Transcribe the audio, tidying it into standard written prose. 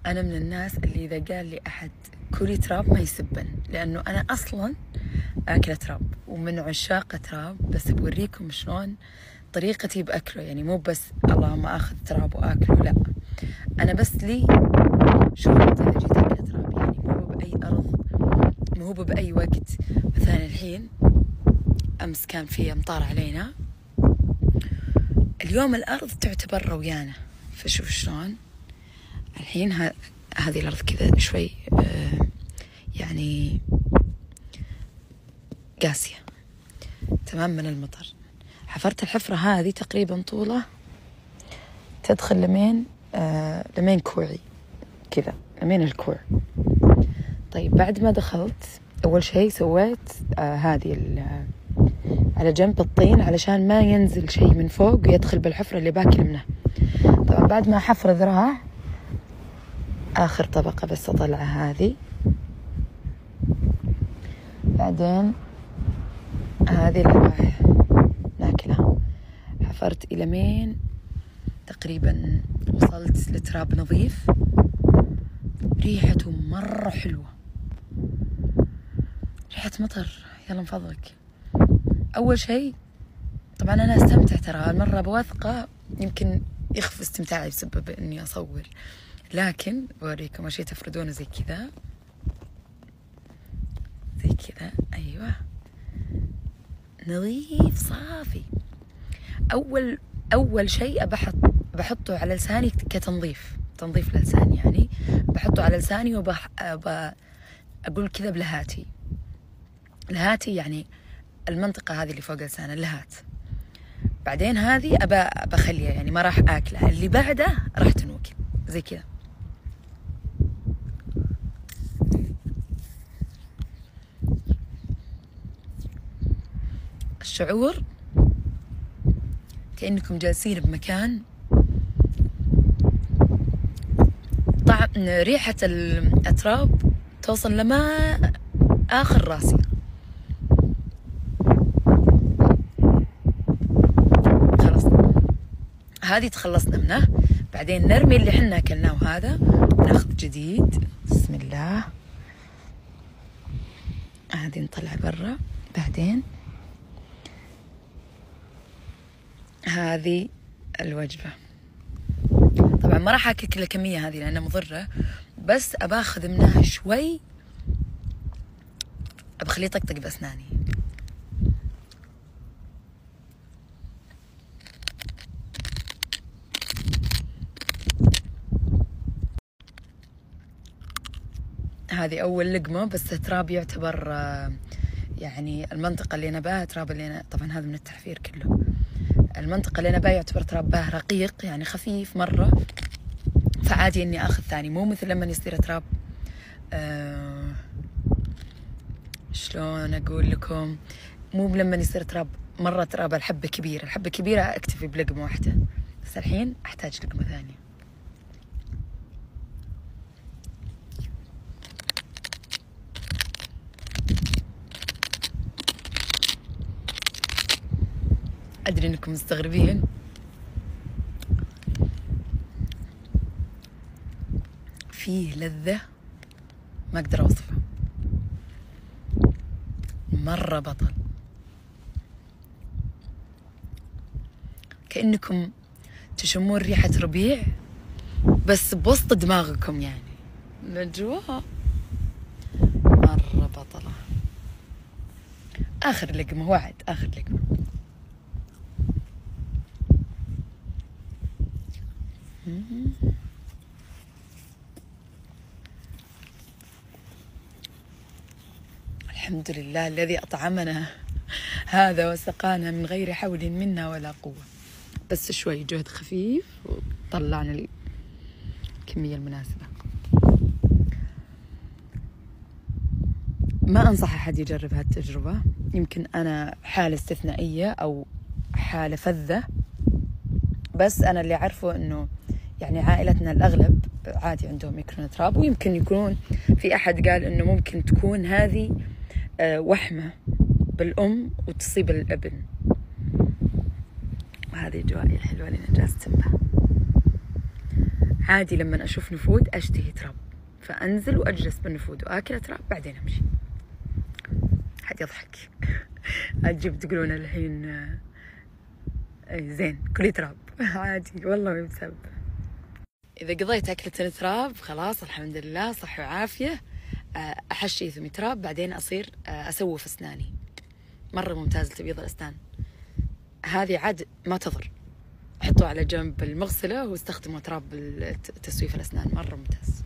أنا من الناس اللي إذا قال لي أحد كلي تراب ما يسبن، لأنه أنا أصلا آكلة تراب ومن عشاق تراب. بس بوريكم شلون طريقتي بأكله، يعني مو بس اللهم آخذ تراب وآكله، لا، أنا بس لي شروط إذا جيت آكل تراب، يعني مو بأي أرض، مو بأي وقت. مثلا الحين أمس كان في أمطار علينا، اليوم الأرض تعتبر رويانة، فشوف شلون الحين هذه الأرض كذا شوي يعني قاسية تمام من المطر. حفرت الحفرة هذه تقريبا طولة تدخل لمين كوعي كذا، لمين الكوع. طيب بعد ما دخلت أول شيء سويت هذه على جنب الطين علشان ما ينزل شيء من فوق ويدخل بالحفرة اللي باكل منها. طبعا بعد ما حفر ذراع آخر طبقة بس أطلعها هذه، بعدين هذه اللي راح ناكلها. حفرت إلى مين تقريبا وصلت لتراب نظيف، ريحته مرة حلوة، ريحة مطر. يلا من فضلك. أول شيء طبعا أنا استمتع، ترى المرة بوثقة يمكن يخف استمتاعي بسبب إني أصور، لكن بوريكم شيء تفردونه زي كذا زي كذا. أيوة نظيف صافي. أول شيء بحطه على لساني كتنظيف، تنظيف للسان، يعني بحطه على لساني أقول كذا بلهاتي. لهاتي يعني المنطقة هذه اللي فوق لسان اللهات. بعدين هذه بخليها، يعني ما راح آكلها، اللي بعده راح تنوكل زي كذا. الشعور كأنكم جالسين بمكان طعم ريحة الأتراب توصل لما آخر راسي. خلاص هذه تخلصنا منه، بعدين نرمي اللي حنا أكلناه هذا وناخذ جديد. بسم الله، هذه نطلع برا. بعدين هذه الوجبة، طبعا ما راح أكل كل الكمية هذه لأنها مضرة، بس أباخذ منها شوي، أبخليه يطقطق بأسناني. هذه أول لقمة، بس تراب يعتبر يعني المنطقة اللي نباها تراب اللي طبعا هذا من التحفير كله. المنطقة اللي نباها يعتبر ترابها رقيق، يعني خفيف مرة، فعادي إني آخذ ثاني، مو مثل لما يصير تراب شلون أقول لكم، مو لما يصير تراب مرة تراب الحبة كبيرة، الحبة كبيرة أكتفي بلقمة واحدة، بس الحين أحتاج لقمة ثانية. أدري إنكم مستغربين، فيه لذة ما أقدر أوصفها، مرة بطل، كأنكم تشمون ريحة ربيع بس بوسط دماغكم، يعني الأجواء مرة بطلة. آخر لقمة، وعد آخر لقمة. الحمد لله الذي أطعمنا هذا وسقانا من غير حول منا ولا قوة، بس شوي جهد خفيف وطلعنا الكمية المناسبة. ما أنصح أحد يجرب هالتجربة، يمكن أنا حالة استثنائية أو حالة فذة، بس أنا اللي أعرفه أنه يعني عائلتنا الأغلب عادي عندهم ياكلون تراب، ويمكن يكون في أحد قال أنه ممكن تكون هذه وحمة بالأم وتصيب الابن. وهذه جوائي الحلوة اللي أنا جالسة بها. عادي لما أشوف نفود أشتهي تراب، فأنزل وأجلس بالنفود وآكل تراب بعدين أمشي. حد يضحك. عجب تقولون الحين زين كلي تراب. عادي والله ما بسبب. إذا قضيت أكلة التراب خلاص الحمد لله صحة وعافية. أحشي ثمي تراب بعدين أصير أسوف أسناني. مرة ممتاز لتبييض الأسنان، هذه عاد ما تضر. حطوا على جنب المغسلة واستخدموا تراب لتسويف الأسنان، مرة ممتاز.